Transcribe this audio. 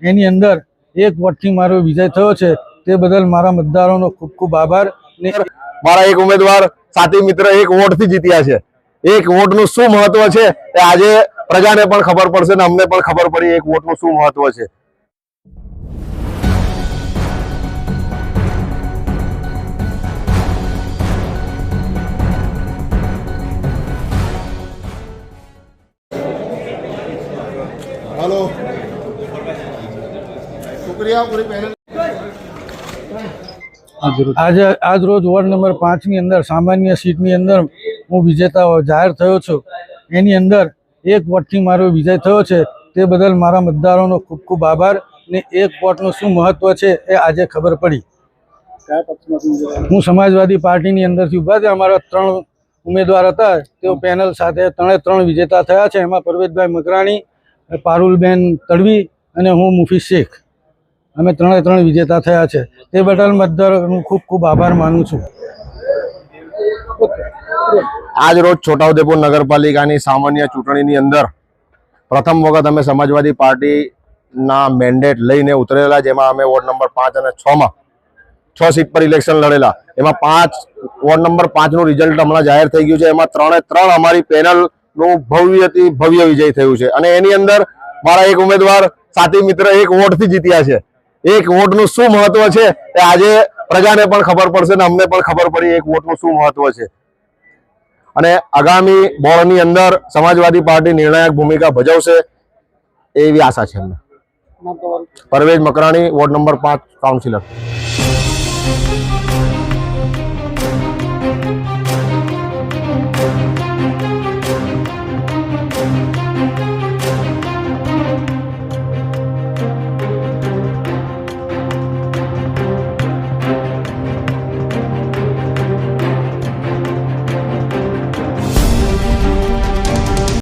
એની અંદર 1 વોટથી મારો વિજય થયો છે, તે બદલ મારા મતદારોનો ખૂબ ખૂબ આભાર। મારા એક ઉમેદવાર સાથી મિત્ર 1 વોટથી જીત્યા છે। 1 વોટનું શું મહત્વ છે એ આજે પ્રજાને પણ ખબર પડશે ને અમને પણ ખબર પડી 1 વોટનું શું મહત્વ છે। हेलो शुक्रिया पूरी पैनल। આજ રોજ વોર્ડ નંબર 5 ની અંદર સામાન્ય સીટની અંદર હું વિજેતા જાહેર થયો છું। એની અંદર 1 વોટથી મારો વિજય થયો છે, તે બદલ મારા મતદારોનો ખૂબ ખૂબ આભાર। ને 1 વોટનું શું મહત્વ છે એ આજે ખબર પડી। હું સમાજવાદી પાર્ટીની અંદરથી ઊભા થયા। અમારા 3 ઉમેદવાર હતા, તેઓ પેનલ સાથે 3 વિજેતા થયા છે। એમાં પરવેશભાઈ મકરાણી, પારુલબેન તડવી અને હું મુફીસ શેખ, અમે 3 વિજેતા થયા છે। તે બદલ મતદારોનો ખૂબ ખૂબ આભાર માનું છું। આજ રોજ છોટાઉદેપુર નગરપાલિકાની સામાન્ય ચૂંટણીની અંદર પ્રથમ વખત અમે સમાજવાદી પાર્ટીના મેન્ડેટ લઈને ઉતરેલા, જેમાં અમે વોર્ડ નંબર 5 અને 6 માં 6 સીટ પર ઇલેક્શન લડેલા। એમાં વોર્ડ નંબર 5 નું રિઝલ્ટ હમણાં જાહેર થઈ ગયું છે। એમાં 3 અમારી પેનલનું ભવ્ય વિજય થયું છે અને એની અંદર મારા એક ઉમેદવાર સાથી મિત્ર 1 વોટથી જીત્યા છે। 1 વોટનું શું મહત્વ છે એ આજે પ્રજાને પણ ખબર પડશે ને અમને પણ ખબર પડી 1 વોટનું શું મહત્વ છે। અને આગામી બોર્ડની અંદર સમાજવાદી પાર્ટી નિર્ણાયક ભૂમિકા ભજવશે એવી આશા છે અમને। Parvesh Makrani, ward number 5 councillor.